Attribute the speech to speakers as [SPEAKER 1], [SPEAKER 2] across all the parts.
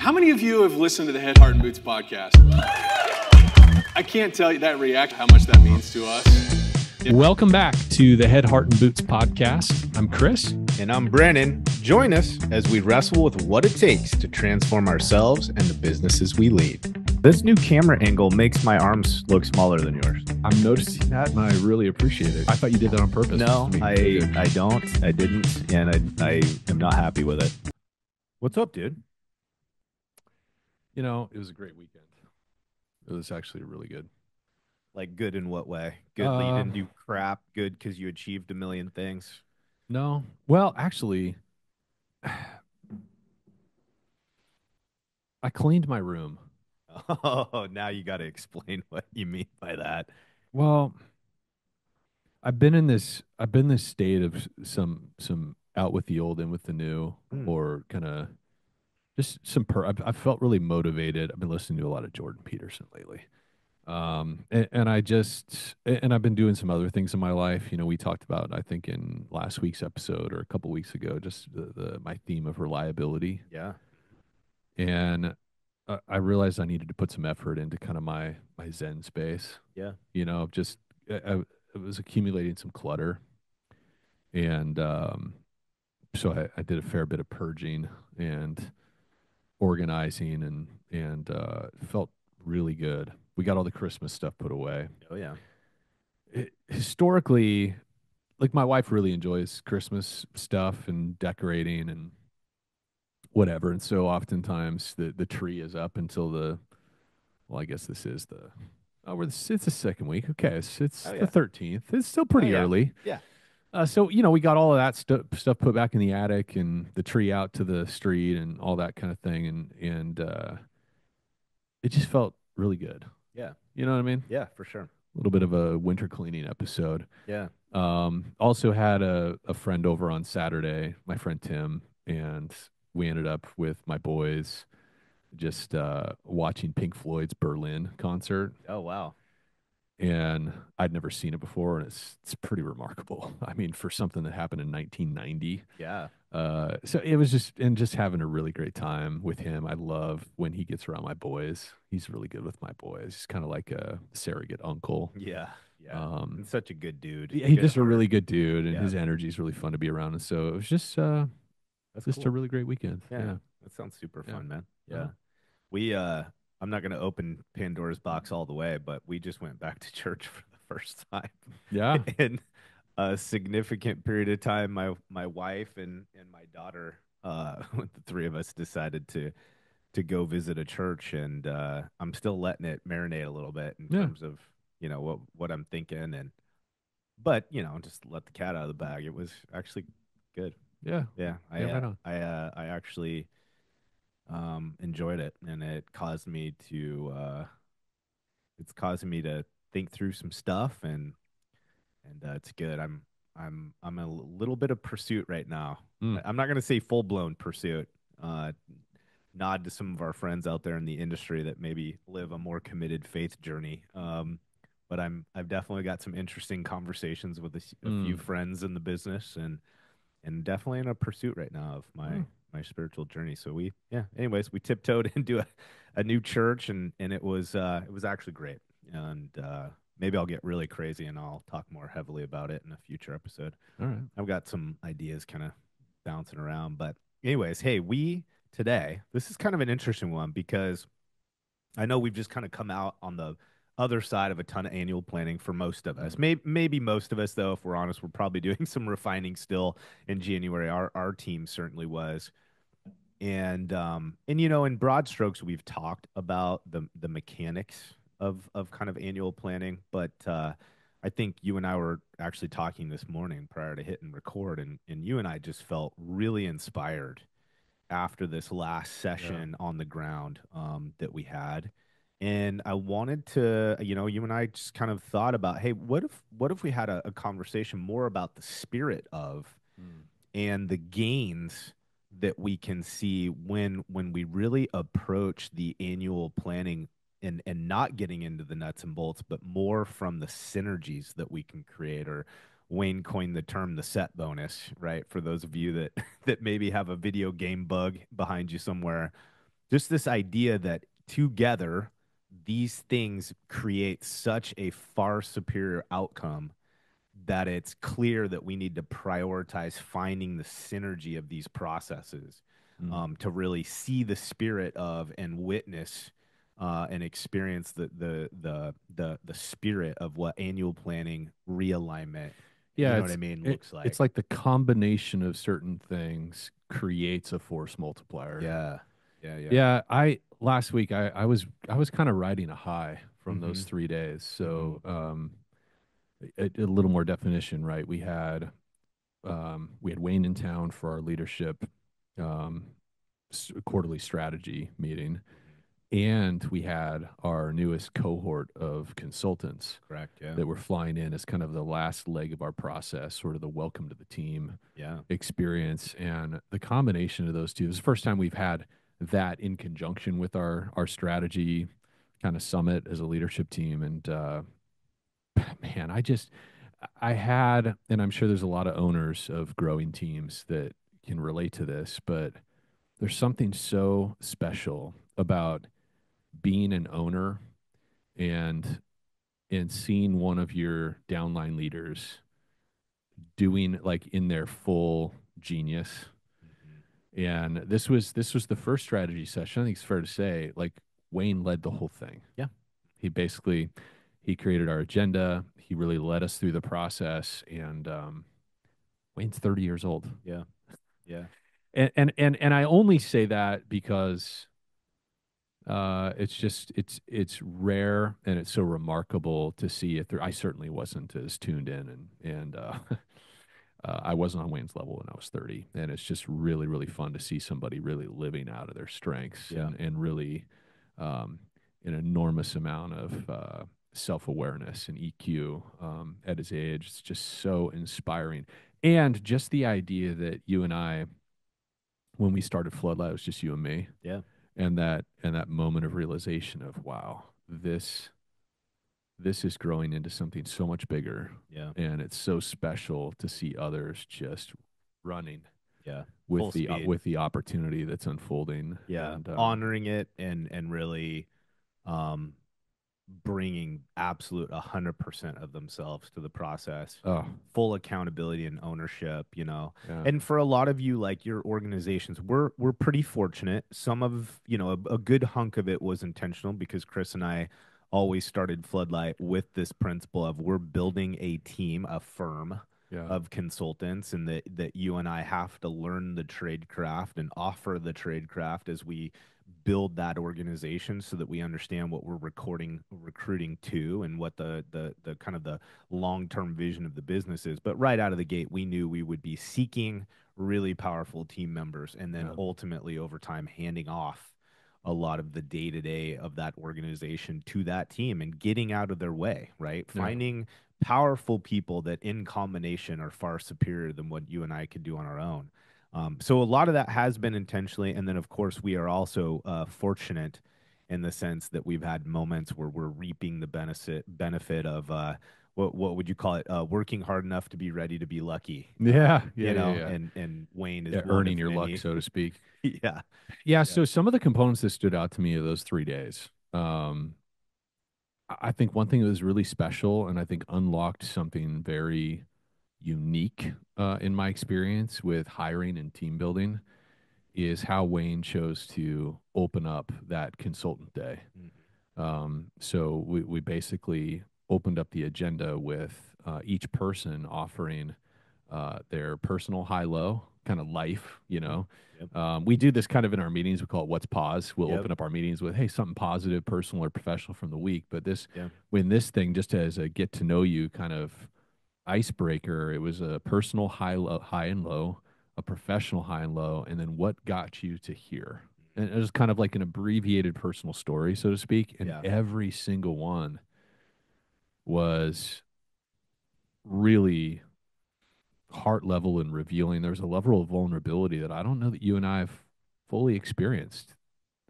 [SPEAKER 1] How many of you have listened to the Head, Heart, and Boots podcast? I can't tell you that react how much that means to us.
[SPEAKER 2] Welcome back to the Head, Heart, and Boots podcast. I'm Chris.
[SPEAKER 3] And I'm Brandon. Join us as we wrestle with what it takes to transform ourselves and the businesses we lead. This new camera angle makes my arms look smaller than yours.
[SPEAKER 2] I'm noticing that, and I really appreciate it. I thought you did that on purpose.
[SPEAKER 3] No, I don't. I didn't, and I am not happy with it. What's up, dude?
[SPEAKER 2] You know, it was a great weekend. It was actually really good.
[SPEAKER 3] Like, good in what way? Good that you didn't do crap? Good because you achieved a million things?
[SPEAKER 2] No. Well, actually, I cleaned my room.
[SPEAKER 3] Oh, now you got to explain what you mean by that.
[SPEAKER 2] Well, I've been in this state of some out with the old, in with the new, or kind of just I've felt really motivated. I've been listening to a lot of Jordan Peterson lately. And I've been doing some other things in my life. You know, we talked about, I think in last week's episode or a couple weeks ago, just my theme of reliability.
[SPEAKER 3] Yeah.
[SPEAKER 2] And I realized I needed to put some effort into kind of my Zen space.
[SPEAKER 3] Yeah.
[SPEAKER 2] You know, just I was accumulating some clutter. And so I did a fair bit of purging and organizing and felt really good. We got all the Christmas stuff put away.
[SPEAKER 3] Oh, yeah.
[SPEAKER 2] Historically, like, my wife really enjoys Christmas stuff and decorating and whatever. And so oftentimes the tree is up until I guess this is it's the second week. Okay. It's the 13th. It's still pretty early.
[SPEAKER 3] Yeah.
[SPEAKER 2] So, you know, we got all of that stuff put back in the attic and the tree out to the street and all that kind of thing. And it just felt really good.
[SPEAKER 3] Yeah.
[SPEAKER 2] You know what I mean?
[SPEAKER 3] Yeah, for sure.
[SPEAKER 2] A little bit of a winter cleaning episode.
[SPEAKER 3] Yeah.
[SPEAKER 2] Also had a friend over on Saturday, my friend Tim, and we ended up with my boys just watching Pink Floyd's Berlin concert.
[SPEAKER 3] Oh, wow.
[SPEAKER 2] And I'd never seen it before, and it's pretty remarkable. I mean, for something that happened in 1990.
[SPEAKER 3] Yeah.
[SPEAKER 2] So it was just having a really great time with him. I love when he gets around my boys. He's really good with my boys. He's kind of like a surrogate uncle.
[SPEAKER 3] Yeah. Yeah. And such a good dude.
[SPEAKER 2] Yeah, he's just a really good dude, and his energy is really fun to be around. And so it was just a really great weekend.
[SPEAKER 3] Yeah. That sounds super fun, man. Yeah. We I'm not going to open Pandora's box all the way, but we just went back to church for the first time.
[SPEAKER 2] Yeah.
[SPEAKER 3] In a significant period of time, my wife and my daughter, the three of us decided to go visit a church, and I'm still letting it marinate a little bit in terms of, you know, what I'm thinking, but you know, just let the cat out of the bag. It was actually good.
[SPEAKER 2] Yeah.
[SPEAKER 3] Yeah.
[SPEAKER 2] Right on.
[SPEAKER 3] I actually enjoyed it, and it's caused me to think through some stuff, and it's good. I'm a little bit of pursuit right now. I'm not going to say full blown pursuit. Nod to some of our friends out there in the industry that maybe live a more committed faith journey. But I've definitely got some interesting conversations with a few friends in the business, and definitely in a pursuit right now of my spiritual journey. So anyways, we tiptoed into a new church, and it was actually great. And maybe I'll get really crazy and I'll talk more heavily about it in a future episode.
[SPEAKER 2] All right.
[SPEAKER 3] I've got some ideas kind of bouncing around, but anyways, hey, today, this is kind of an interesting one because I know we've just kind of come out on the other side of a ton of annual planning for most of us. Maybe most of us, though, if we're honest, we're probably doing some refining still in January. Our team certainly was. And you know, in broad strokes, we've talked about the mechanics of kind of annual planning, but I think you and I were actually talking this morning prior to hitting record, and you and I just felt really inspired after this last session on the ground that we had. And I wanted to, you know, you and I just kind of thought about, hey, what if we had a conversation more about the spirit of and the gains that we can see when we really approach the annual planning and not getting into the nuts and bolts, but more from the synergies that we can create. Or Wayne coined the term the set bonus, right? For those of you that maybe have a video game bug behind you somewhere, just this idea that together these things create such a far superior outcome that it's clear that we need to prioritize finding the synergy of these processes to really see the spirit of and witness and experience the spirit of what annual planning realignment, you
[SPEAKER 2] Yeah,
[SPEAKER 3] know what I mean, looks like.
[SPEAKER 2] it's like the combination of certain things creates a force multiplier.
[SPEAKER 3] Yeah, yeah, yeah.
[SPEAKER 2] Yeah, I last week I was kind of riding a high from
[SPEAKER 3] Mm-hmm.
[SPEAKER 2] those 3 days. So
[SPEAKER 3] Mm-hmm.
[SPEAKER 2] a little more definition, right? We had Wayne in town for our leadership um, quarterly strategy meeting, and we had our newest cohort of consultants
[SPEAKER 3] Correct. Yeah.
[SPEAKER 2] that were flying in as kind of the last leg of our process, sort of the welcome to the team
[SPEAKER 3] Yeah.
[SPEAKER 2] experience. And the combination of those two, this is the first time we've had that in conjunction with our strategy kind of summit as a leadership team. And man, I had, and I'm sure there's a lot of owners of growing teams that can relate to this, but there's something so special about being an owner and seeing one of your downline leaders doing like in their full genius.
[SPEAKER 3] Mm-hmm.
[SPEAKER 2] And this was the first strategy session. I think it's fair to say, like Wayne led the whole thing.
[SPEAKER 3] Yeah.
[SPEAKER 2] He basically he created our agenda. He really led us through the process. And Wayne's 30 years old.
[SPEAKER 3] Yeah. Yeah.
[SPEAKER 2] And I only say that because it's just it's rare and it's so remarkable to see it. I certainly wasn't as tuned in and I wasn't on Wayne's level when I was 30, and it's just really really fun to see somebody really living out of their strengths
[SPEAKER 3] Yeah.
[SPEAKER 2] and really an enormous amount of self awareness and EQ at his age. It's just so inspiring, and just the idea that you and I, when we started Floodlight, it was just you and me,
[SPEAKER 3] Yeah.
[SPEAKER 2] and that moment of realization of wow, this is growing into something so much bigger,
[SPEAKER 3] Yeah.
[SPEAKER 2] and it's so special to see others just running
[SPEAKER 3] Yeah. Full speed.
[SPEAKER 2] with the opportunity that's unfolding.
[SPEAKER 3] Yeah.
[SPEAKER 2] And
[SPEAKER 3] Honoring it and really um bringing absolute 100% of themselves to the process,
[SPEAKER 2] oh
[SPEAKER 3] full accountability and ownership, you know.
[SPEAKER 2] yeah,
[SPEAKER 3] And for a lot of you, like your organizations, we're pretty fortunate. Some of, you know, a good hunk of it was intentional because Chris and I always started Floodlight with this principle of we're building a team, a firm
[SPEAKER 2] yeah,
[SPEAKER 3] of consultants, and that you and I have to learn the trade craft and offer the trade craft as we build that organization so that we understand what we're recruiting to and what the kind of the long-term vision of the business is. But right out of the gate, we knew we would be seeking really powerful team members and then
[SPEAKER 2] yeah,
[SPEAKER 3] ultimately over time handing off a lot of the day-to-day of that organization to that team and getting out of their way, right?
[SPEAKER 2] yeah.
[SPEAKER 3] Finding powerful people that in combination are far superior than what you and I could do on our own. So a lot of that has been intentionally, and then of course we are also fortunate in the sense that we've had moments where we're reaping the benefit of what would you call it? Working hard enough to be ready to be lucky.
[SPEAKER 2] Yeah, yeah,
[SPEAKER 3] You
[SPEAKER 2] yeah,
[SPEAKER 3] know,
[SPEAKER 2] yeah.
[SPEAKER 3] and Wayne is
[SPEAKER 2] Yeah,
[SPEAKER 3] one
[SPEAKER 2] earning
[SPEAKER 3] of
[SPEAKER 2] your luck,
[SPEAKER 3] many.
[SPEAKER 2] so to speak.
[SPEAKER 3] Yeah,
[SPEAKER 2] Yeah.
[SPEAKER 3] yeah,
[SPEAKER 2] So some of the components that stood out to me of those 3 days, I think one thing that was really special, and I think unlocked something very unique in my experience with hiring and team building, is how Wayne chose to open up that consultant day.
[SPEAKER 3] mhm,
[SPEAKER 2] So we basically opened up the agenda with each person offering their personal high low kind of life.
[SPEAKER 3] mhm. Yep,
[SPEAKER 2] We do this kind of in our meetings. We call it "What's Pause." We'll
[SPEAKER 3] yep,
[SPEAKER 2] open up our meetings with, "Hey, something positive, personal or professional from the week." But
[SPEAKER 3] yep,
[SPEAKER 2] when this thing, just as a get to know you kind of icebreaker, it was a personal high and low, a professional high and low, and then what got you to here. And it was kind of like an abbreviated personal story, so to speak. And
[SPEAKER 3] yeah,
[SPEAKER 2] every single one was really heart level and revealing. There's a level of vulnerability that I don't know that you and I have fully experienced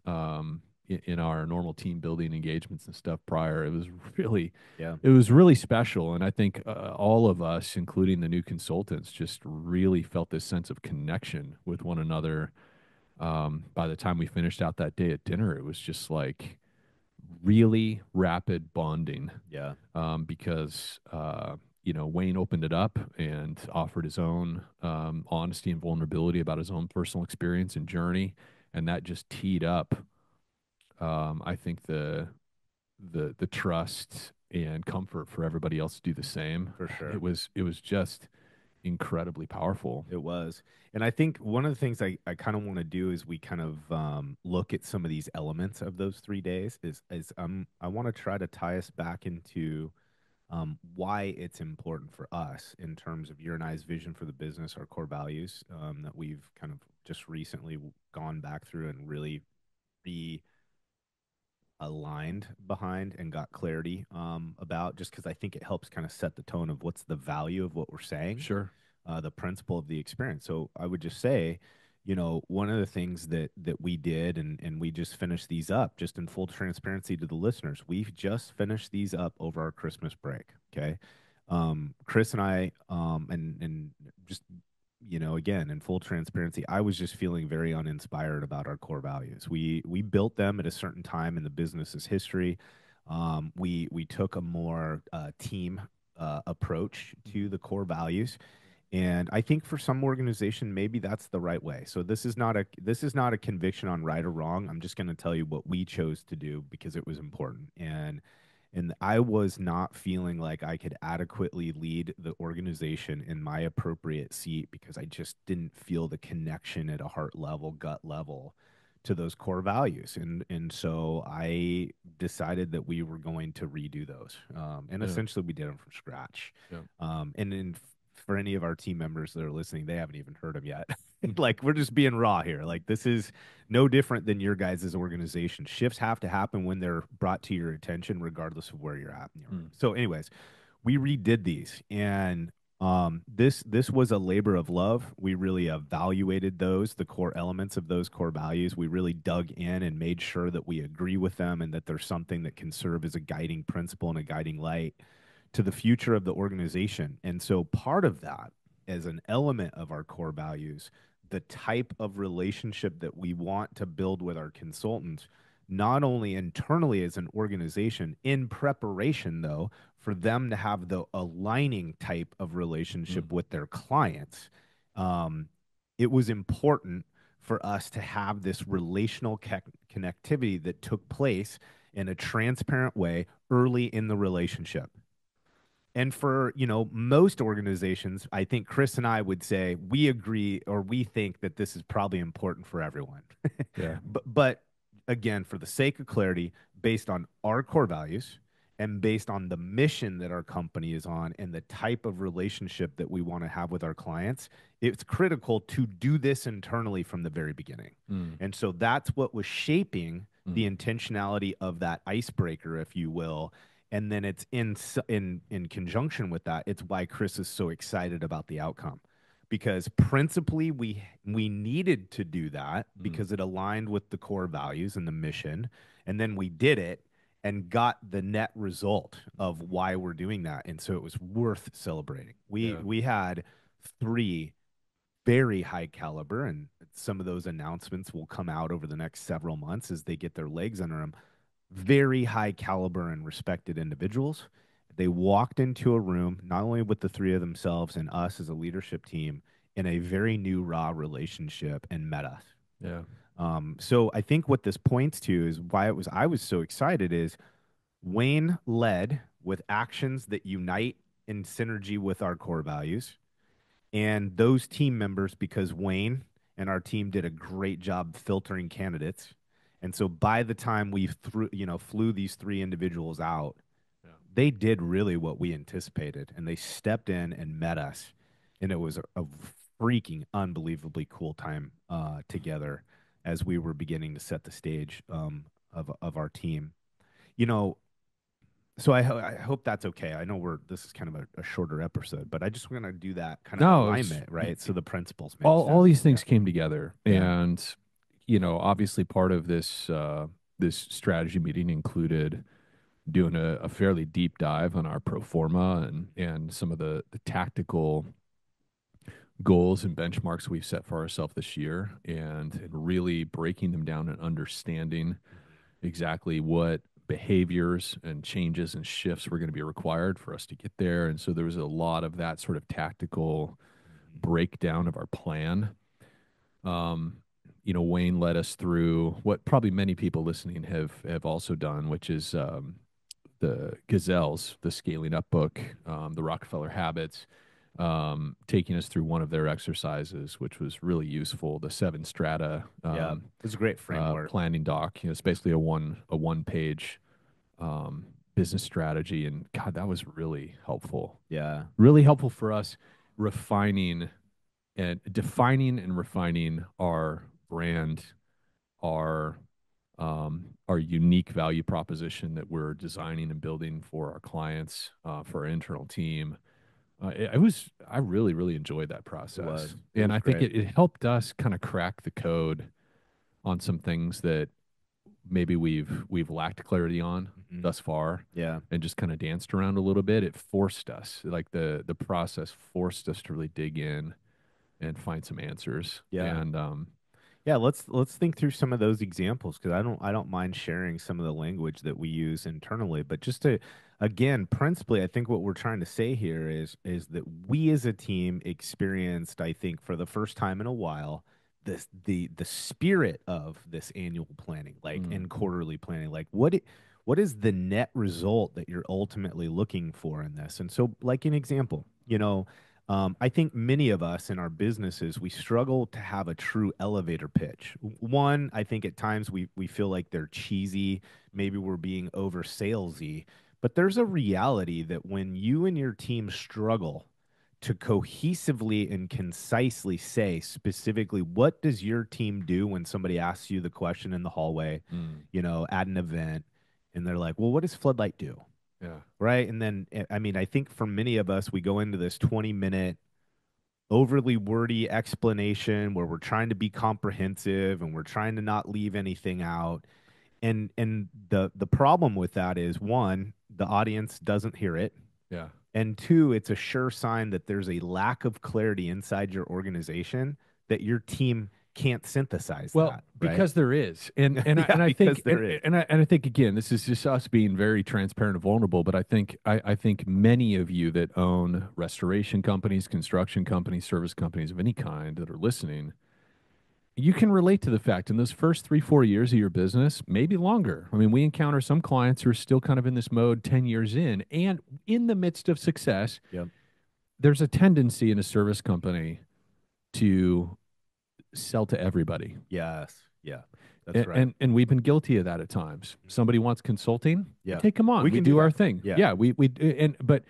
[SPEAKER 2] in our normal team building engagements and stuff prior.
[SPEAKER 3] yeah,
[SPEAKER 2] It was really special. And I think all of us, including the new consultants, just really felt this sense of connection with one another By the time we finished out that day at dinner, it was just like really rapid bonding,
[SPEAKER 3] Yeah.
[SPEAKER 2] because Wayne opened it up and offered his own honesty and vulnerability about his own personal experience and journey, and that just teed up, I think, the trust and comfort for everybody else to do the same.
[SPEAKER 3] For sure.
[SPEAKER 2] It was just incredibly powerful.
[SPEAKER 3] It was. And I think one of the things I kind of want to do is we kind of look at some of these elements of those 3 days is I want to try to tie us back into why it's important for us in terms of your and I's vision for the business, our core values that we've kind of just recently gone back through and really aligned behind and got clarity about, just because I think it helps kind of set the tone of what's the value of what we're saying,
[SPEAKER 2] Sure.
[SPEAKER 3] the principle of the experience. So I would just say, one of the things that we did, and we just finished these up, just in full transparency to the listeners, we've just finished these up over our Christmas break. Okay. Chris and I, and just, again, in full transparency, I was just feeling very uninspired about our core values. We built them at a certain time in the business's history. We took a more team approach to the core values, and I think for some organization, maybe that's the right way. So this is not a conviction on right or wrong. I'm just going to tell you what we chose to do because it was important. And I was not feeling like I could adequately lead the organization in my appropriate seat because I just didn't feel the connection at a heart level, gut level to those core values. And so I decided that we were going to redo those. And
[SPEAKER 2] Yeah.
[SPEAKER 3] essentially we did them from scratch.
[SPEAKER 2] Yeah.
[SPEAKER 3] And for any of our team members that are listening, they haven't even heard them yet. Like, we're just being raw here. Like, this is no different than your guys' organization. Shifts have to happen when they're brought to your attention, regardless of where you're at. So, anyways, we redid these, and this was a labor of love. We really evaluated the core elements of those core values. We really dug in and made sure that we agree with them and that there's something that can serve as a guiding principle and a guiding light to the future of the organization. And so part of that, as an element of our core values, the type of relationship that we want to build with our consultants, not only internally as an organization, in preparation, though, for them to have the aligning type of relationship with their clients. It was important for us to have this relational connectivity that took place in a transparent way early in the relationship. And for, most organizations, I think Chris and I would say we agree, or we think that this is probably important for everyone.
[SPEAKER 2] Yeah.
[SPEAKER 3] But again, for the sake of clarity, based on our core values and based on the mission that our company is on and the type of relationship that we want to have with our clients, it's critical to do this internally from the very beginning. And so that's what was shaping the intentionality of that icebreaker, if you will. And then it's in conjunction with that, it's why Chris is so excited about the outcome, because principally we needed to do that because it aligned with the core values and the mission, and then we did it and got the net result of why we're doing that, and so it was worth celebrating. We had 3 very high caliber, and some of those announcements will come out over the next several months as they get their legs under them, very high caliber and respected individuals. They walked into a room, not only with the 3 of themselves and us as a leadership team, in a very new, raw relationship, and met us.
[SPEAKER 2] Yeah.
[SPEAKER 3] So I think what this points to is why I was so excited is Wayne led with actions that unite in synergy with our core values. And those team members, because Wayne and our team did a great job filtering candidates. And so by the time we flew these 3 individuals out, they did really what we anticipated, and they stepped in and met us. And it was a freaking unbelievably cool time together as we were beginning to set the stage of our team. So I hope that's okay. I know this is kind of a shorter episode, but I just want to do that kind of alignment, right? So the principles make
[SPEAKER 2] all
[SPEAKER 3] sense.
[SPEAKER 2] these things came together,
[SPEAKER 3] Yeah.
[SPEAKER 2] and obviously part of this strategy meeting included doing a fairly deep dive on our pro forma and some of the tactical goals and benchmarks we've set for ourselves this year, and really breaking them down and understanding exactly what behaviors and changes and shifts were going to be required for us to get there. And so there was a lot of that sort of tactical breakdown of our plan. Um, Wayne led us through what probably many people listening have also done, which is the Gazelles, the Scaling Up book, the Rockefeller Habits, taking us through one of their exercises, which was really useful. The seven strata,
[SPEAKER 3] Yeah, it's a great framework.
[SPEAKER 2] planning doc. It's basically a one page business strategy, and God, that was
[SPEAKER 3] Yeah,
[SPEAKER 2] really helpful for us refining and defining and refining our brand, our unique value proposition that we're designing and building for our clients, for our internal team. I really, really enjoyed that process.
[SPEAKER 3] It
[SPEAKER 2] And
[SPEAKER 3] was
[SPEAKER 2] I think
[SPEAKER 3] great.
[SPEAKER 2] it helped us kind of crack the code on some things that maybe we've lacked clarity on
[SPEAKER 3] Mhm.
[SPEAKER 2] thus far,
[SPEAKER 3] Yeah,
[SPEAKER 2] and just kind of danced around a little bit. It forced us, like the process forced us to really dig in and find some answers.
[SPEAKER 3] yeah.
[SPEAKER 2] And
[SPEAKER 3] Yeah, let's think through some of those examples because I don't mind sharing some of the language that we use internally, but just to again, principally, I think what we're trying to say here is that we as a team experienced, I think, for the first time in a while, the spirit of this annual planning, like
[SPEAKER 2] mm,
[SPEAKER 3] and quarterly planning, like what is the net result that you're ultimately looking for in this? And so, like an example, I think many of us in our businesses, we struggle to have a true elevator pitch. One, I think at times we feel like they're cheesy. Maybe we're being over salesy. But there's a reality that when you and your team struggle to cohesively and concisely say specifically, what does your team do when somebody asks you the question in the hallway,
[SPEAKER 2] mm,
[SPEAKER 3] at an event, and they're like, well, what does Floodlight do?
[SPEAKER 2] yeah,
[SPEAKER 3] Right. And then, I mean, I think for many of us, we go into this 20-minute, overly wordy explanation where we're trying to be comprehensive and we're trying to not leave anything out. And the problem with that is one, the audience doesn't hear it.
[SPEAKER 2] yeah.
[SPEAKER 3] And two, it's a sure sign that there's a lack of clarity inside your organization that your team can't synthesize
[SPEAKER 2] Well,
[SPEAKER 3] that, right?
[SPEAKER 2] because there is, and
[SPEAKER 3] Yeah,
[SPEAKER 2] I
[SPEAKER 3] because
[SPEAKER 2] think,
[SPEAKER 3] there is.
[SPEAKER 2] and I think again, this is just us being very transparent and vulnerable. But I think many of you that own restoration companies, construction companies, service companies of any kind that are listening, you can relate to the fact in those first 3 4 years of your business, maybe longer. I mean, we encounter some clients who are still kind of in this mode 10 years in, and in the midst of success,
[SPEAKER 3] Yep.
[SPEAKER 2] there's a tendency in a service company to sell to everybody.
[SPEAKER 3] Yes. Yeah. That's
[SPEAKER 2] And,
[SPEAKER 3] right.
[SPEAKER 2] and we've been guilty of that at times. Somebody wants consulting, we
[SPEAKER 3] Yeah.
[SPEAKER 2] take them on.
[SPEAKER 3] We
[SPEAKER 2] We
[SPEAKER 3] can do
[SPEAKER 2] do our
[SPEAKER 3] that.
[SPEAKER 2] thing.
[SPEAKER 3] Yeah.
[SPEAKER 2] Yeah, we and but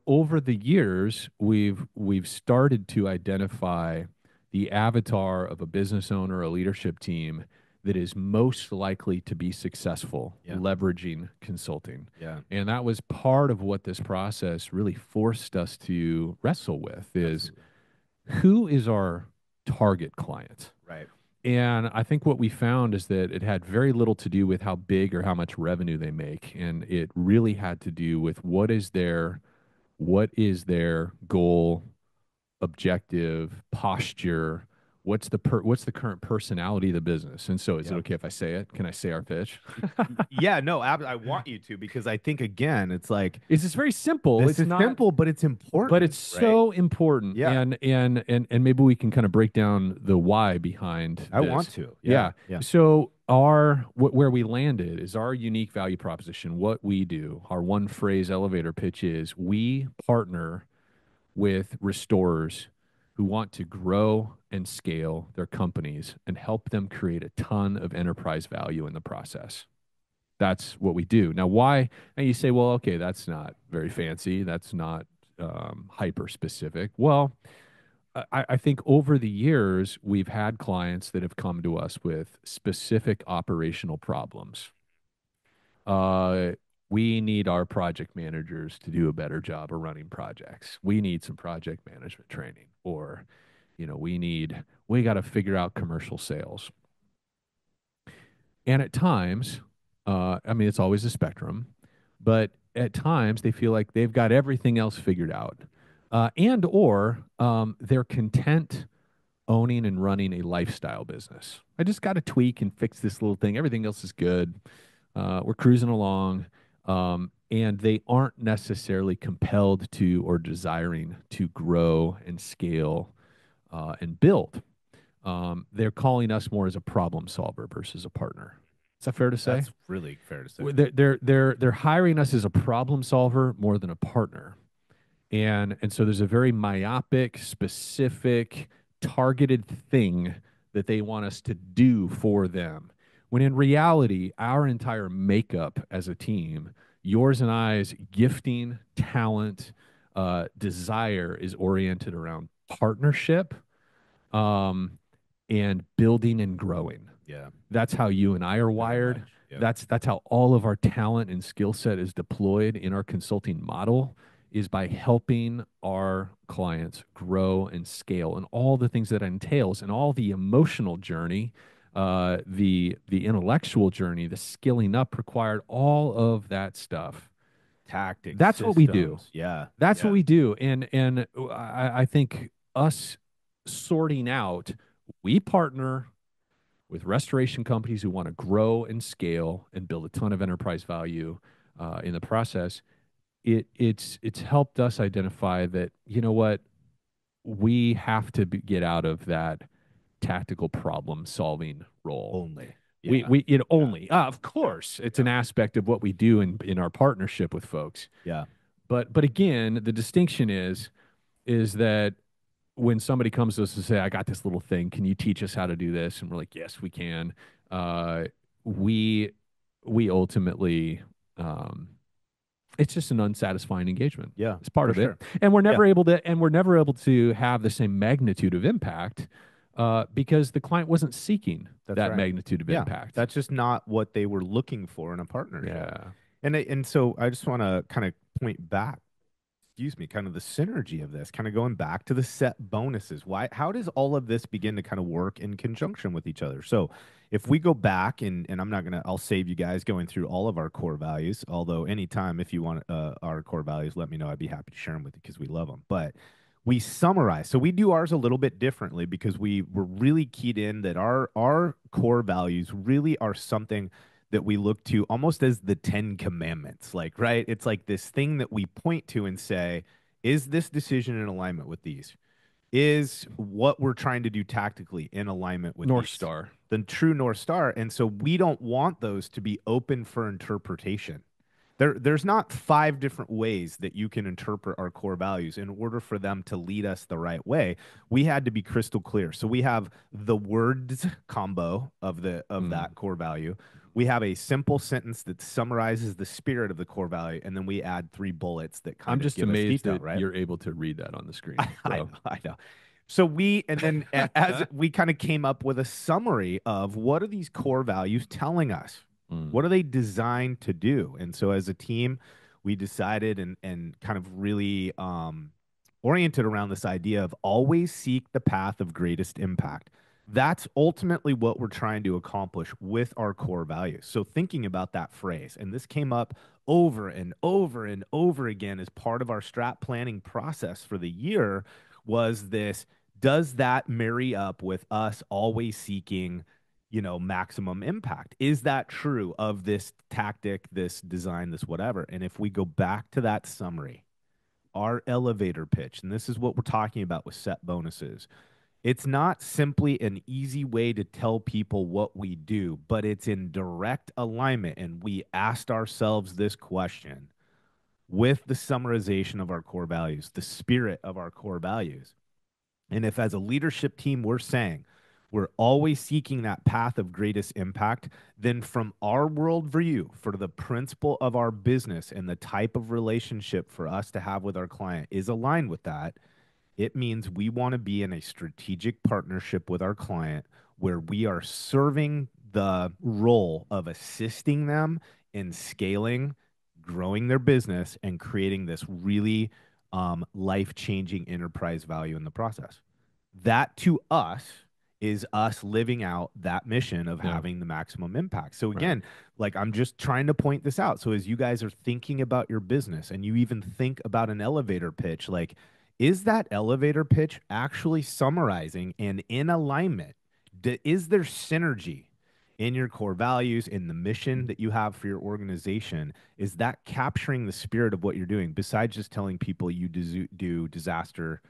[SPEAKER 2] over the years we've started to identify the avatar of a business owner, a leadership team that is most likely to be successful
[SPEAKER 3] Yeah.
[SPEAKER 2] leveraging consulting.
[SPEAKER 3] Yeah.
[SPEAKER 2] And that was part of what this process really forced us to wrestle with is
[SPEAKER 3] Absolutely.
[SPEAKER 2] who is our target client?
[SPEAKER 3] Right.
[SPEAKER 2] And I think what we found is that it had very little to do with how big or how much revenue they make. And it really had to do with what is their goal, objective, posture, what's the current personality of the business. And so is it
[SPEAKER 3] Yep.
[SPEAKER 2] okay if I say it? Can I say our pitch?
[SPEAKER 3] Yeah, no, I want you to because I think again, it's like
[SPEAKER 2] It's very simple.
[SPEAKER 3] this
[SPEAKER 2] It's
[SPEAKER 3] is
[SPEAKER 2] not
[SPEAKER 3] simple, but it's
[SPEAKER 2] but
[SPEAKER 3] important,
[SPEAKER 2] it's
[SPEAKER 3] right?
[SPEAKER 2] so important.
[SPEAKER 3] Yeah,
[SPEAKER 2] And maybe we can kind of break down the why behind
[SPEAKER 3] I want
[SPEAKER 2] this.
[SPEAKER 3] to.
[SPEAKER 2] Yeah.
[SPEAKER 3] Yeah.
[SPEAKER 2] So where we landed is our unique value proposition. What we do, our one phrase elevator pitch is we partner with restorers who want to grow and scale their companies and help them create a ton of enterprise value in the process. That's what we do. Now, why? And you say, well, okay, that's not very fancy. That's not hyper specific. Well, I think over the years, we've had clients that have come to us with specific operational problems. Uh, we need our project managers to do a better job of running projects. We need some project management training, or, we got to figure out commercial sales. And at times, I mean, it's always a spectrum, but at times they feel like they've got everything else figured out. and or they're content owning and running a lifestyle business. I just got to tweak and fix this little thing. Everything else is good. We're cruising along. And they aren't necessarily compelled to or desiring to grow and scale and build. They're calling us more as a problem solver versus a partner. Is that fair to say?
[SPEAKER 3] That's really fair to say.
[SPEAKER 2] They're hiring us as a problem solver more than a partner. And so there's a very myopic, specific, targeted thing that they want us to do for them. When in reality, our entire makeup as a team, yours and I's gifting, talent, desire is oriented around partnership, and building and growing.
[SPEAKER 3] Yeah.
[SPEAKER 2] That's how you and I are wired.
[SPEAKER 3] Yeah.
[SPEAKER 2] That's how all of our talent and skill set is deployed in our consulting model, is by helping our clients grow and scale and all the things that entails, and all the emotional journey, the intellectual journey, the skilling up required, all of that stuff.
[SPEAKER 3] Tactics.
[SPEAKER 2] That's what we do.
[SPEAKER 3] systems. Yeah.
[SPEAKER 2] That's
[SPEAKER 3] Yeah.
[SPEAKER 2] what we do. And I think us sorting out, we partner with restoration companies who want to grow and scale and build a ton of enterprise value in the process. It's helped us identify that, you know what, we have to get out of that tactical problem solving role.
[SPEAKER 3] Only.
[SPEAKER 2] Only, of course, it's an aspect of what we do in our partnership with folks.
[SPEAKER 3] Yeah.
[SPEAKER 2] But again, the distinction is that when somebody comes to us and say, I got this little thing, can you teach us how to do this? And we're like, yes, we can. We ultimately, it's just an unsatisfying engagement.
[SPEAKER 3] Yeah.
[SPEAKER 2] It's part of
[SPEAKER 3] sure.
[SPEAKER 2] it. And we're never able to have the same magnitude of impact because the client wasn't seeking
[SPEAKER 3] That's
[SPEAKER 2] that
[SPEAKER 3] right.
[SPEAKER 2] magnitude of impact.
[SPEAKER 3] That's just not what they were looking for in a partnership.
[SPEAKER 2] Yeah.
[SPEAKER 3] And so I just want to kind of point back, kind of the synergy of this, kind of going back to the set bonuses. How does all of this begin to kind of work in conjunction with each other? So if we go back, and I'll save you guys going through all of our core values, although anytime if you want our core values, let me know. I'd be happy to share them with you because we love them. But we summarize. So we do ours a little bit differently because we were really keyed in that our core values really are something that we look to almost as the 10 commandments, like, right? It's like this thing that we point to and say, is this decision in alignment with these? Is what we're trying to do tactically in alignment with
[SPEAKER 2] North
[SPEAKER 3] these?
[SPEAKER 2] Star.
[SPEAKER 3] The true North Star. And so we don't want those to be open for interpretation. There's not 5 different ways that you can interpret our core values in order for them to lead us the right way. We had to be crystal clear. So we have the words combo of that core value. We have a simple sentence that summarizes the spirit of the core value, and then we add 3 bullets that kind
[SPEAKER 2] I'm
[SPEAKER 3] of
[SPEAKER 2] just
[SPEAKER 3] give us
[SPEAKER 2] amazed
[SPEAKER 3] detail,
[SPEAKER 2] that
[SPEAKER 3] right?
[SPEAKER 2] you're able to read that on the screen.
[SPEAKER 3] I know. So as we kind of came up with a summary of what are these core values telling us? What are they designed to do? And so as a team, we decided and kind of really oriented around this idea of always seek the path of greatest impact. That's ultimately what we're trying to accomplish with our core values. So thinking about that phrase, and this came up over and over and over again as part of our strat planning process for the year, was this: does that marry up with us always seeking, maximum impact? Is that true of this tactic, this design, this whatever? And if we go back to that summary, our elevator pitch, and this is what we're talking about with set bonuses, it's not simply an easy way to tell people what we do, but it's in direct alignment. And we asked ourselves this question with the summarization of our core values, the spirit of our core values. And if as a leadership team, we're saying we're always seeking that path of greatest impact, then from our worldview, for the principle of our business and the type of relationship for us to have with our client is aligned with that, it means we want to be in a strategic partnership with our client where we are serving the role of assisting them in scaling, growing their business, and creating this really life-changing enterprise value in the process. That to us is us living out that mission of having the maximum impact. So again, like, I'm just trying to point this out. So as you guys are thinking about your business and you even think about an elevator pitch, like, Is that elevator pitch actually summarizing and in alignment? Is there synergy in your core values, in the mission that you have for your organization? Is that capturing the spirit of what you're doing besides just telling people you do disaster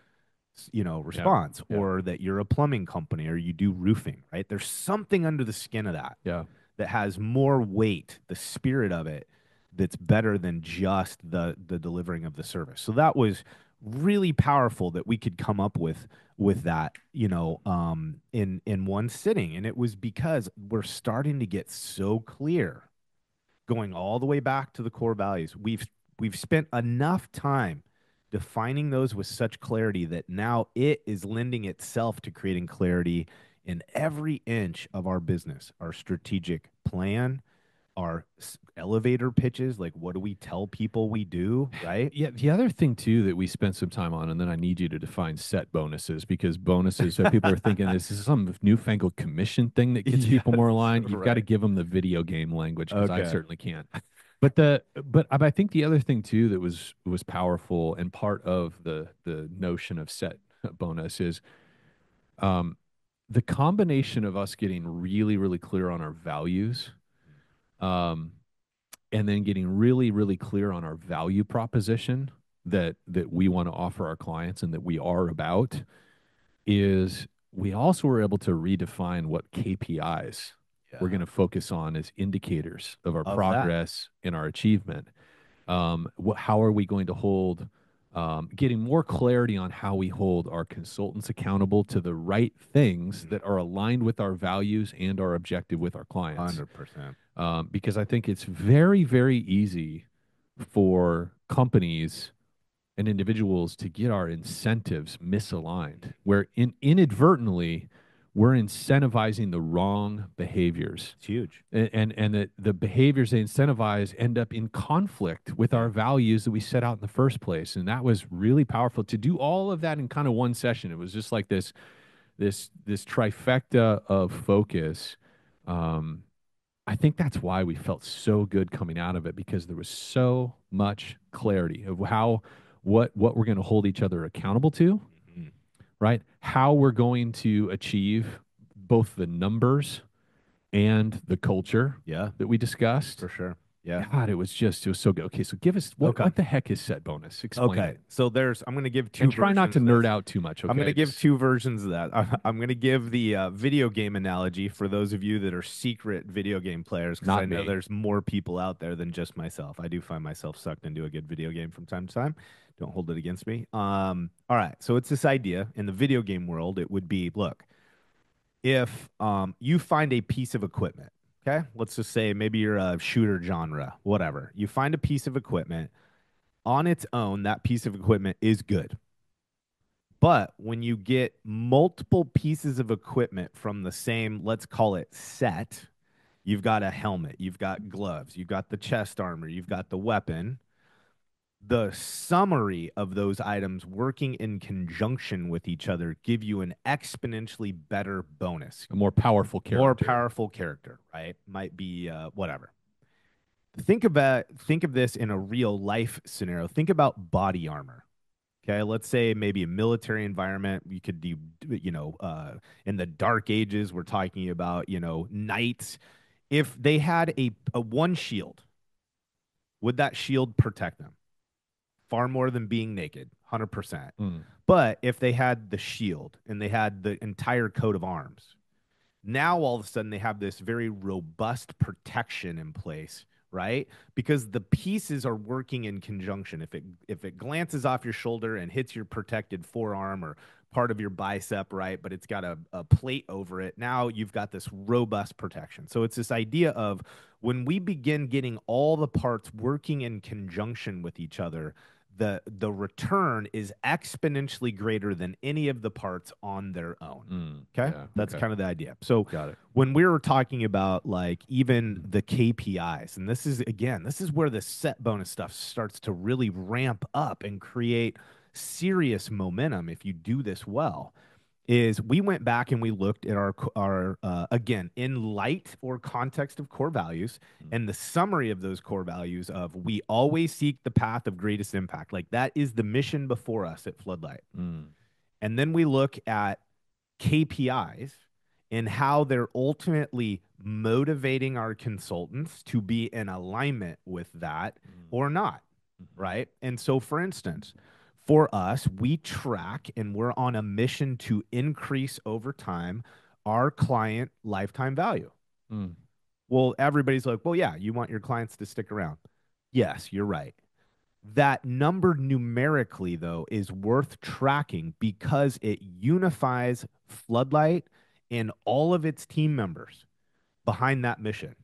[SPEAKER 3] response,
[SPEAKER 2] Yeah.
[SPEAKER 3] or that you're a plumbing company or you do roofing, right? There's something under the skin of that
[SPEAKER 2] Yeah.
[SPEAKER 3] that has more weight, the spirit of it, that's better than just the delivering of the service. So that was really powerful that we could come up with that, in one sitting. And it was because we're starting to get so clear, going all the way back to the core values. We've spent enough time defining those with such clarity that now it is lending itself to creating clarity in every inch of our business, our strategic plan, our elevator pitches. Like, what do we tell people we do, right?
[SPEAKER 2] Yeah, the other thing too that we spent some time on, and then I need you to define set bonuses, because bonuses, so people are thinking this is some newfangled commission thing that gets people more aligned. You've got to
[SPEAKER 3] right.
[SPEAKER 2] give them the video game language, because I
[SPEAKER 3] Okay.
[SPEAKER 2] certainly can't. But I think the other thing too that was powerful and part of the notion of set bonus is the combination of us getting really, really clear on our values, um, and then getting really, really clear on our value proposition that we want to offer our clients and that we are about, is we also were able to redefine what KPIs we're going to focus on as indicators of our
[SPEAKER 3] Of that.
[SPEAKER 2] progress and our achievement. How are we going to hold, getting more clarity on how we hold our consultants accountable to the right things that are aligned with our values and our objective with our clients.
[SPEAKER 3] 100%.
[SPEAKER 2] Because I think it's very, very easy for companies and individuals to get our incentives misaligned, where inadvertently we're incentivizing the wrong behaviors.
[SPEAKER 3] It's huge.
[SPEAKER 2] And the behaviors they incentivize end up in conflict with our values that we set out in the first place. And that was really powerful to do all of that in kind of one session. It was just like this trifecta of focus. I think that's why we felt so good coming out of it, because there was so much clarity of what we're going to hold each other accountable to, right? How we're going to achieve both the numbers and the culture that we discussed.
[SPEAKER 3] For sure. Yeah.
[SPEAKER 2] God, it was so good. Okay, so give us what the heck is set bonus? Explain it.
[SPEAKER 3] So I'm going to give two.
[SPEAKER 2] And try not to
[SPEAKER 3] versions of
[SPEAKER 2] nerd
[SPEAKER 3] this.
[SPEAKER 2] out too much. Okay,
[SPEAKER 3] I'm going to give two versions of that. I'm going to give the video game analogy for those of you that are secret video game players, because I know there's more people out there than just myself. I do find myself sucked into a good video game from time to time. Don't hold it against me. All right. So it's this idea in the video game world. It would be, look, if you find a piece of equipment, okay, let's just say maybe you're a shooter genre, whatever. You find a piece of equipment on its own, that piece of equipment is good. But when you get multiple pieces of equipment from the same, let's call it set, you've got a helmet, you've got gloves, you've got the chest armor, you've got the weapon. The summary of those items working in conjunction with each other give you an exponentially better bonus.
[SPEAKER 2] A more powerful character.
[SPEAKER 3] More powerful character, right? Might be whatever. Think of this in a real life scenario. Think about body armor. Okay, let's say maybe a military environment. You could do, in the dark ages, we're talking about, knights. If they had a one shield, would that shield protect them? Far more than being naked, 100%. But if they had the shield and they had the entire coat of arms, now all of a sudden they have this very robust protection in place, right? Because the pieces are working in conjunction. If it glances off your shoulder and hits your protected forearm or part of your bicep, right, but it's got a plate over it, now you've got this robust protection. So it's this idea of when we begin getting all the parts working in conjunction with each other, the return is exponentially greater than any of the parts on their own. Okay?
[SPEAKER 2] Yeah,
[SPEAKER 3] That's
[SPEAKER 2] okay.
[SPEAKER 3] kind of the idea. So
[SPEAKER 2] Got it.
[SPEAKER 3] when we were talking about like even the KPIs, and this is where the set bonus stuff starts to really ramp up and create serious momentum if you do this well, is we went back and we looked at our again, in light or context of core values, and the summary of those core values of we always seek the path of greatest impact. Like that is the mission before us at Floodlight. And then we look at KPIs and how they're ultimately motivating our consultants to be in alignment with that or not, right? And so, for instance, for us, we track and we're on a mission to increase over time our client lifetime value. Well, everybody's like, well, yeah, you want your clients to stick around. Yes, you're right. That number numerically, though, is worth tracking because it unifies Floodlight and all of its team members behind that mission.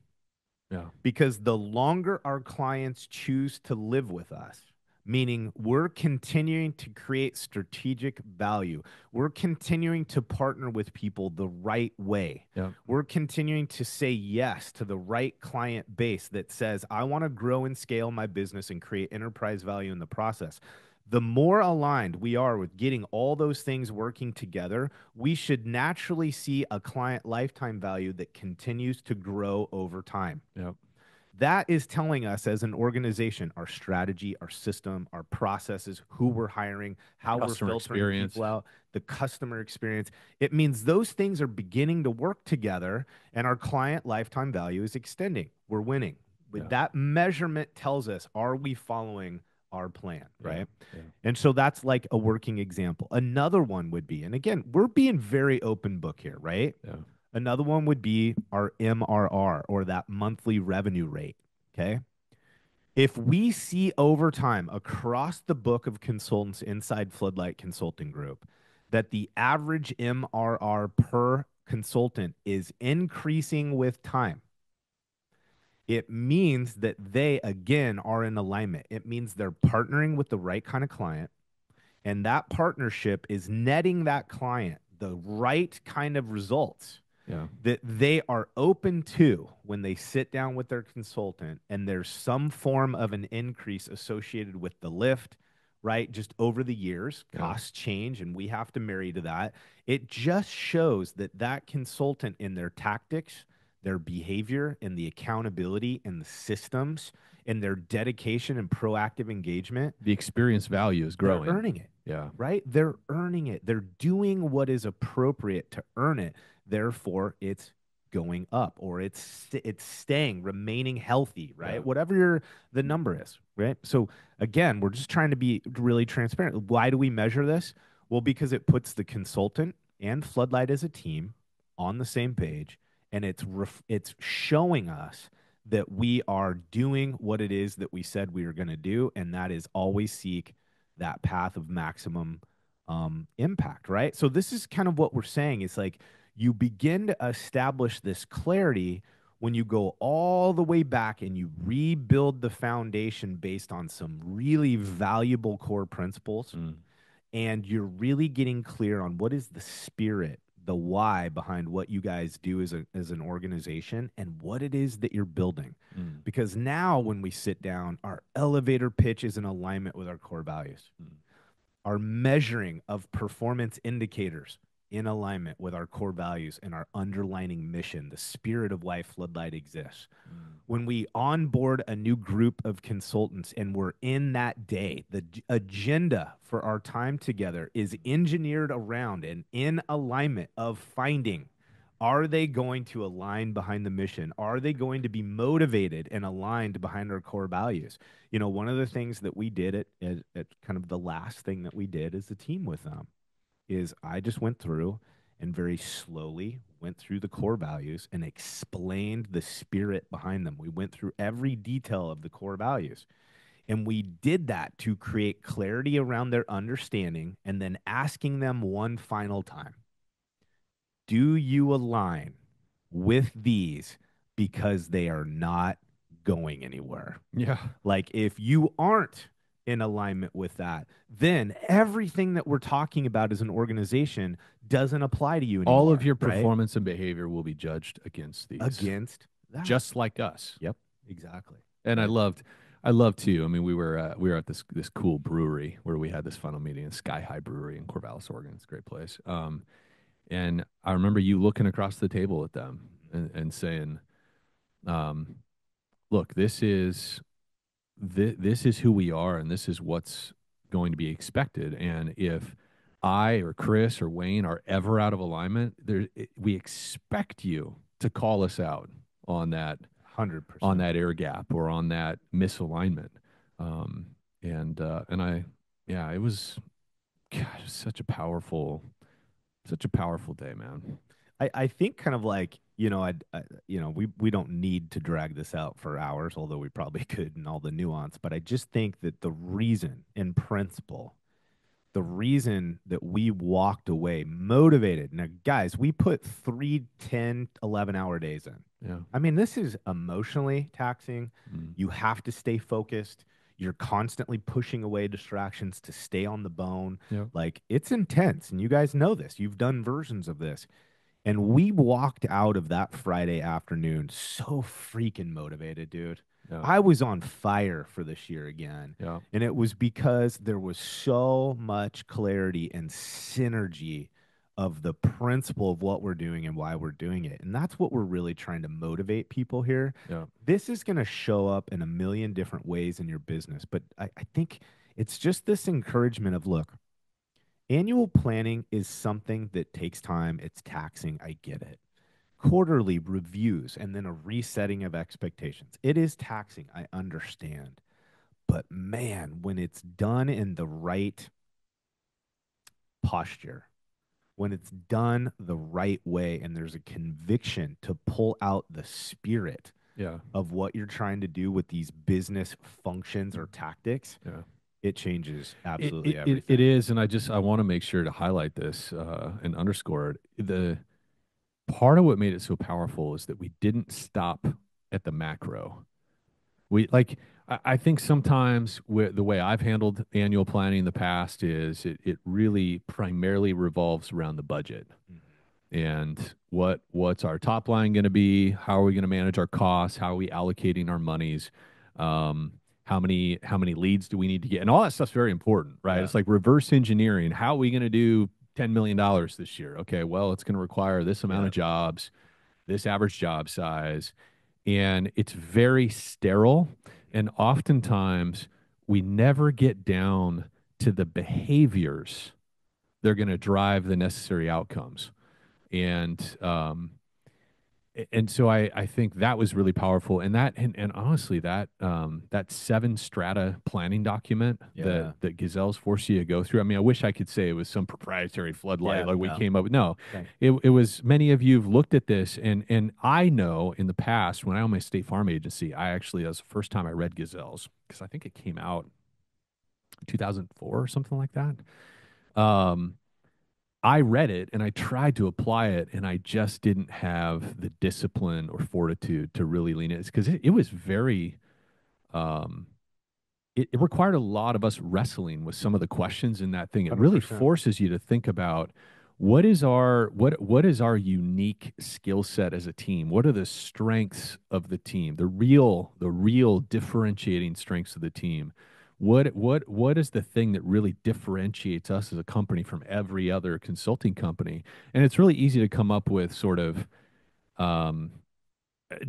[SPEAKER 2] Yeah.
[SPEAKER 3] Because the longer our clients choose to live with us, meaning we're continuing to create strategic value. We're continuing to partner with people the right way.
[SPEAKER 2] Yeah.
[SPEAKER 3] We're continuing to say yes to the right client base that says, I want to grow and scale my business and create enterprise value in the process. The more aligned we are with getting all those things working together, we should naturally see a client lifetime value that continues to grow over time.
[SPEAKER 2] Yep.
[SPEAKER 3] That is telling us as an organization, our strategy, our system, our processes, who we're hiring, how we're filtering people out, the customer experience. It means those things are beginning to work together and our client lifetime value is extending. We're winning. With that measurement tells us, are we following our plan, right? And so that's like a working example. Another one would be, and again, we're being very open book here, right? Another one would be our MRR, or that monthly revenue rate, okay? If we see over time across the book of consultants inside Floodlight Consulting Group that the average MRR per consultant is increasing with time, it means that they, again, are in alignment. It means they're partnering with the right kind of client, and that partnership is netting that client the right kind of results that they are open to when they sit down with their consultant, and there's some form of an increase associated with the lift, right? Just over the years, costs change, and we have to marry to that. It just shows that that consultant in their tactics, their behavior, and the accountability and the systems and their dedication and proactive engagement,
[SPEAKER 2] the experience value is growing.
[SPEAKER 3] They're earning it. Right? They're earning it. They're doing what is appropriate to earn it. Therefore, it's going up, or it's staying, remaining healthy, right? Whatever the number is, right? So again, we're just trying to be really transparent. Why do we measure this? Well, because it puts the consultant and Floodlight as a team on the same page, and it's showing us that we are doing what it is that we said we were going to do, and that is always seek that path of maximum impact, right? So this is kind of what we're saying. It's like you begin to establish this clarity when you go all the way back and you rebuild the foundation based on some really valuable core principles, and you're really getting clear on what is the spirit, the why behind what you guys do as an organization, and what it is that you're building. Because now when we sit down, our elevator pitch is in alignment with our core values. Our measuring of performance indicators in alignment with our core values and our underlining mission, the spirit of why Floodlight exists. When we onboard a new group of consultants and we're in that day, the agenda for our time together is engineered around and in alignment of finding, are they going to align behind the mission? Are they going to be motivated and aligned behind our core values? You know, one of the things that we did at kind of the last thing that we did as a team with them is I just went through and very slowly went through the core values and explained the spirit behind them. We went through every detail of the core values. And we did that to create clarity around their understanding, and then asking them one final time, do you align with these? Because they are not going anywhere. Like if you aren't in alignment with that, then everything that we're talking about as an organization doesn't apply to you anymore.
[SPEAKER 2] All of your performance and behavior will be judged against these.
[SPEAKER 3] Against that.
[SPEAKER 2] Just like us.
[SPEAKER 3] Yep, exactly.
[SPEAKER 2] And I loved too. I mean, we were at this cool brewery where we had this final meeting, Sky High Brewery in Corvallis, Oregon. It's a great place. And I remember you looking across the table at them and saying, um, look, this is who we are and this is what's going to be expected. And if I or Chris or Wayne are ever out of alignment, we expect you to call us out on that
[SPEAKER 3] 100%.
[SPEAKER 2] air gap or on that misalignment. Um, and I, yeah, it was, God, it was such a powerful day, man.
[SPEAKER 3] I think kind of like, we don't need to drag this out for hours, although we probably could and all the nuance, but I just think that the reason in principle, the reason that we walked away motivated. Now, guys, we put 3, 10, 11-hour days in.
[SPEAKER 2] Yeah.
[SPEAKER 3] I mean, this is emotionally taxing.
[SPEAKER 2] Mm.
[SPEAKER 3] You have to stay focused. You're constantly pushing away distractions to stay on the bone.
[SPEAKER 2] Yeah.
[SPEAKER 3] Like, it's intense. And you guys know this. You've done versions of this. And we walked out of that Friday afternoon so freaking motivated, dude.
[SPEAKER 2] Yeah.
[SPEAKER 3] I was on fire for this year again.
[SPEAKER 2] Yeah.
[SPEAKER 3] And it was because there was so much clarity and synergy of the principle of what we're doing and why we're doing it. And that's what we're really trying to motivate people here.
[SPEAKER 2] Yeah.
[SPEAKER 3] This is going to show up in a million different ways in your business. But I think it's just this encouragement of, look, annual planning is something that takes time. It's taxing. I get it. Quarterly reviews and then a resetting of expectations. It is taxing. I understand. But man, when it's done in the right posture, when it's done the right way, and there's a conviction to pull out the spirit
[SPEAKER 2] Yeah.
[SPEAKER 3] of what you're trying to do with these business functions or tactics,
[SPEAKER 2] Yeah.
[SPEAKER 3] it changes absolutely
[SPEAKER 2] It
[SPEAKER 3] everything.
[SPEAKER 2] is, and I want to make sure to highlight this and underscore it. The part of what made it so powerful is that we didn't stop at the macro. We like I think sometimes the way I've handled annual planning in the past is it really primarily revolves around the budget and what's our top line going to be, how are we going to manage our costs, how are we allocating our monies, how many leads do we need to get, and all that stuff's very important, right?
[SPEAKER 3] Yeah.
[SPEAKER 2] It's like reverse engineering. How are we going to do $10 million this year? Okay, well, it's going to require this amount of jobs, this average job size, and it's very sterile. And oftentimes we never get down to the behaviors they're going to drive the necessary outcomes. And so I think that was really powerful. And honestly, that 7 strata planning document that Gazelle's forced you to go through. I mean, I wish I could say it was some proprietary floodlight like we came up with. No, it was many of you've looked at this, and I know in the past when I owned my State Farm agency, that was the first time I read Gazelle's, because I think it came out in 2004 or something like that. I read it and I tried to apply it, and I just didn't have the discipline or fortitude to really lean in. It's because it was very, um, it required a lot of us wrestling with some of the questions in that thing. It really
[SPEAKER 3] 100%.
[SPEAKER 2] forces you to think about what is our unique skill set as a team? What are the strengths of the team? The real differentiating strengths of the team. What is the thing that really differentiates us as a company from every other consulting company? And it's really easy to come up with sort of um,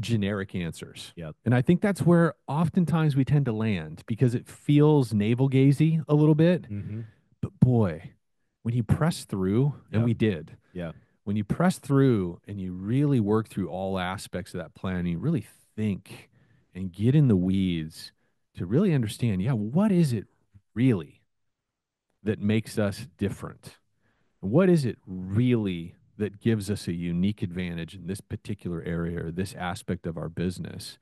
[SPEAKER 2] generic answers.
[SPEAKER 3] Yep.
[SPEAKER 2] And I think that's where oftentimes we tend to land because it feels navel gazy a little bit.
[SPEAKER 3] Mm-hmm.
[SPEAKER 2] But boy, when you press through, and we did,
[SPEAKER 3] Yeah.
[SPEAKER 2] when you press through and you really work through all aspects of that plan, and you really think and get in the weeds to really understand, what is it really that makes us different? What is it really that gives us a unique advantage in this particular area or this aspect of our business?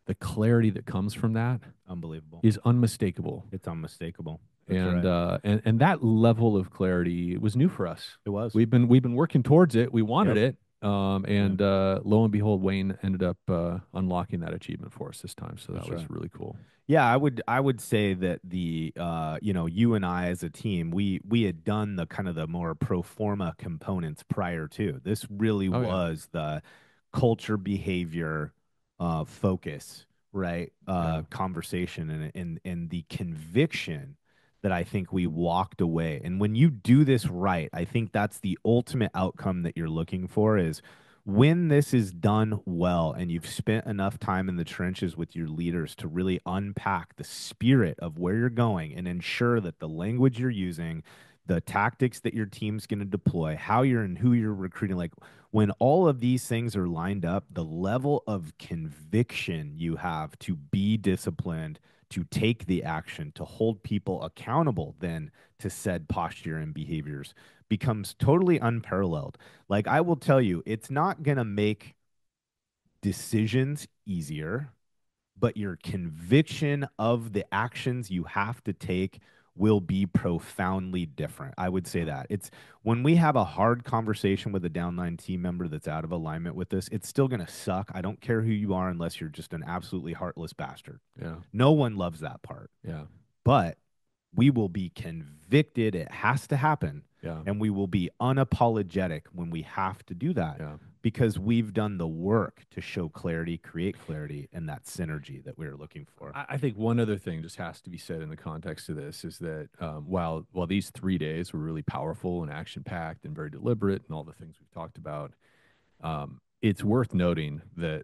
[SPEAKER 2] The clarity that comes from that
[SPEAKER 3] Unbelievable.
[SPEAKER 2] is unmistakable.
[SPEAKER 3] It's unmistakable.
[SPEAKER 2] That's and
[SPEAKER 3] right.
[SPEAKER 2] And that level of clarity was new for us.
[SPEAKER 3] It was.
[SPEAKER 2] We've been working towards it. We wanted it. Lo and behold, Wayne ended up unlocking that achievement for us this time. So that was really cool.
[SPEAKER 3] Yeah, I would say that the you and I as a team, we had done the kind of the more pro forma components prior to. This really was the culture, behavior, focus, right? Conversation and the conviction that I think we walked away. And when you do this right, I think that's the ultimate outcome that you're looking for is when this is done well and you've spent enough time in the trenches with your leaders to really unpack the spirit of where you're going and ensure that the language you're using, the tactics that your team's going to deploy, how you're and who you're recruiting, like when all of these things are lined up, the level of conviction you have to be disciplined, to take the action, to hold people accountable, then to said posture and behaviors becomes totally unparalleled. Like I will tell you, it's not going to make decisions easier, but your conviction of the actions you have to take will be profoundly different. I would say that. It's when we have a hard conversation with a downline team member that's out of alignment with this, it's still going to suck. I don't care who you are unless you're just an absolutely heartless bastard.
[SPEAKER 2] Yeah.
[SPEAKER 3] No one loves that part.
[SPEAKER 2] Yeah.
[SPEAKER 3] But we will be convicted it has to happen.
[SPEAKER 2] Yeah.
[SPEAKER 3] And we will be unapologetic when we have to do that.
[SPEAKER 2] Yeah.
[SPEAKER 3] Because we've done the work to show clarity, create clarity, and that synergy that we're looking for.
[SPEAKER 2] I think one other thing just has to be said in the context of this is that while these 3 days were really powerful and action packed and very deliberate and all the things we've talked about, it's worth noting that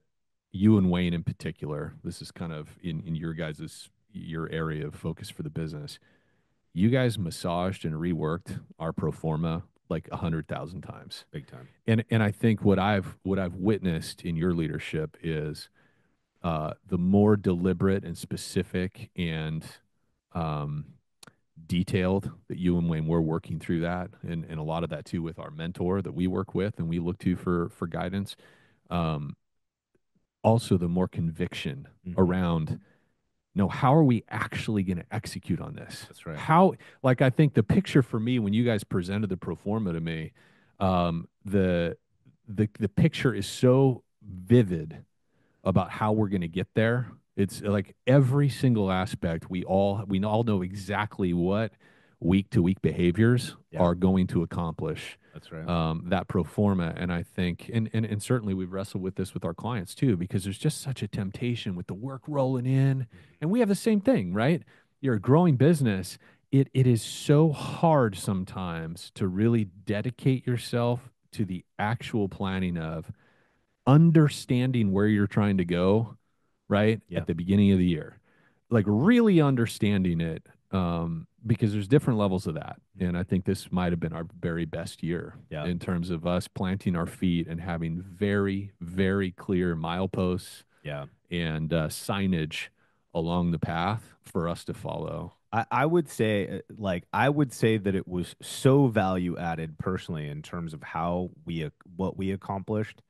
[SPEAKER 2] you and Wayne in particular, this is kind of in your area of focus for the business. You guys massaged and reworked our pro forma like 100,000 times.
[SPEAKER 3] Big time.
[SPEAKER 2] And I think what I've witnessed in your leadership is the more deliberate and specific and detailed that you and Wayne were working through that, and a lot of that too with our mentor that we work with and we look to for guidance. Also, the more conviction around, no, how are we actually going to execute on this?
[SPEAKER 3] That's right.
[SPEAKER 2] How, like, I think the picture for me when you guys presented the pro forma to me, the picture is so vivid about how we're going to get there. It's like every single aspect, we all know exactly what week to week behaviors are going to accomplish.
[SPEAKER 3] That's right.
[SPEAKER 2] That pro forma. And I think, and certainly we've wrestled with this with our clients too, because there's just such a temptation with the work rolling in. And we have the same thing, right? You're a growing business. It is so hard sometimes to really dedicate yourself to the actual planning of understanding where you're trying to go, right? At the beginning of the year, like really understanding it, because there's different levels of that. And I think this might have been our very best year in terms of us planting our feet and having very, very clear mileposts and signage along the path for us to follow.
[SPEAKER 3] I would say, I would say that it was so value added personally in terms of how what we accomplished,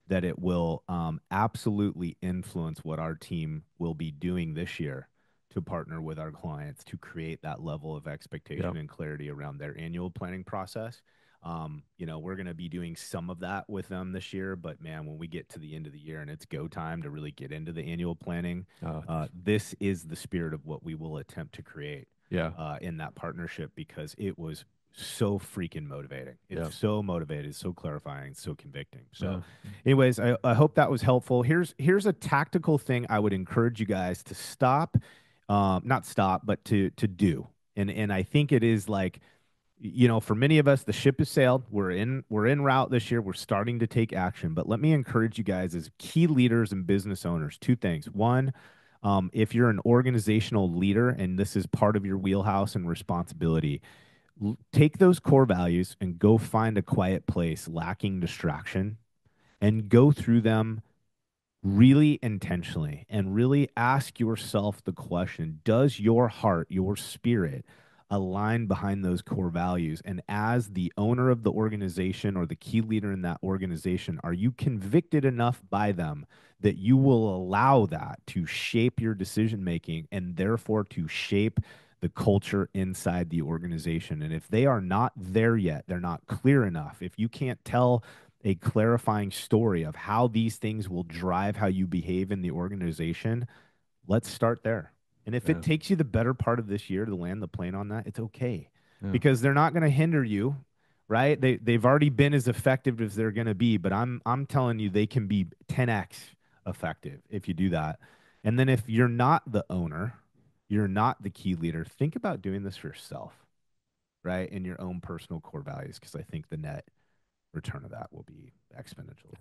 [SPEAKER 3] that it will absolutely influence what our team will be doing this year to partner with our clients to create that level of expectation and clarity around their annual planning process. We're going to be doing some of that with them this year, but man, when we get to the end of the year and it's go time to really get into the annual planning, this is the spirit of what we will attempt to create in that partnership, because it was so freaking motivating. It's so motivated, so clarifying, so convicting. So anyways, I hope that was helpful. Here's a tactical thing I would encourage you guys to not stop, but to do. And I think it is like, for many of us, the ship has sailed. We're en route this year. We're starting to take action. But let me encourage you guys as key leaders and business owners, two things. One, if you're an organizational leader and this is part of your wheelhouse and responsibility, take those core values and go find a quiet place lacking distraction and go through them really intentionally and really ask yourself the question, does your heart, your spirit align behind those core values? And as the owner of the organization or the key leader in that organization, are you convicted enough by them that you will allow that to shape your decision making and therefore to shape the culture inside the organization? And if they are not there yet, they're not clear enough, if you can't tell a clarifying story of how these things will drive how you behave in the organization, let's start there. And if it takes you the better part of this year to land the plane on that, it's okay, because they're not going to hinder you, right? They've already been as effective as they're going to be, but I'm telling you, they can be 10x effective if you do that. And then if you're not the owner, you're not the key leader, think about doing this for yourself, right? In your own personal core values, because I think the net return of that will be exponential.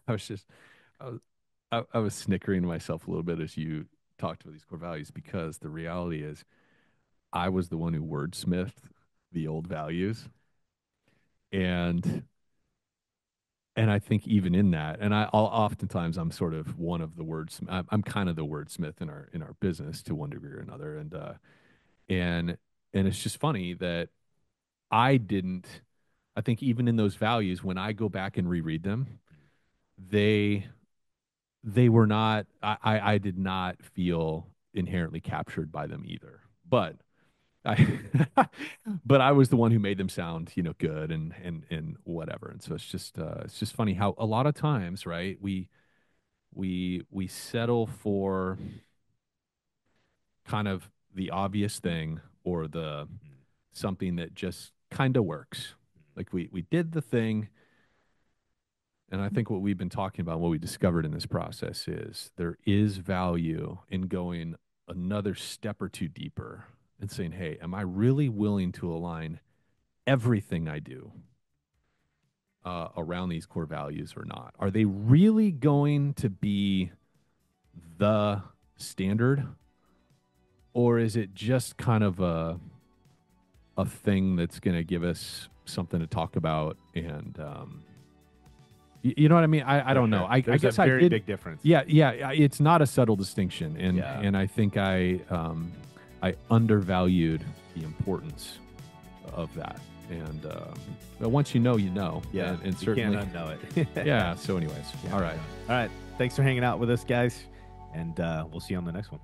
[SPEAKER 2] I was snickering to myself a little bit as you talked about these core values, because the reality is I was the one who wordsmithed the old values. And I think even in that, and oftentimes I'm sort of one of the words. I'm kind of the wordsmith in our business to one degree or another, and it's just funny that I didn't. I think even in those values, when I go back and reread them, they were not. I did not feel inherently captured by them either. But I, but I was the one who made them sound, good and whatever. And so it's just funny how a lot of times, right, we settle for kind of the obvious thing, or the something that just kind of works. Like we did the thing. And I think what we've been talking about, what we discovered in this process, is there is value in going another step or two deeper and saying, hey, am I really willing to align everything I do around these core values or not? Are they really going to be the standard? Or is it just kind of a thing that's going to give us something to talk about? And you know what I mean? I don't know. I guess
[SPEAKER 3] a very
[SPEAKER 2] I did,
[SPEAKER 3] big difference.
[SPEAKER 2] Yeah. It's not a subtle distinction, and
[SPEAKER 3] Yeah.
[SPEAKER 2] and I think I undervalued the importance of that. And but once you know, you know.
[SPEAKER 3] Yeah,
[SPEAKER 2] and certainly
[SPEAKER 3] you can't unknow it.
[SPEAKER 2] Yeah. So, anyways, all right.
[SPEAKER 3] All right. Thanks for hanging out with us, guys, and we'll see you on the next one.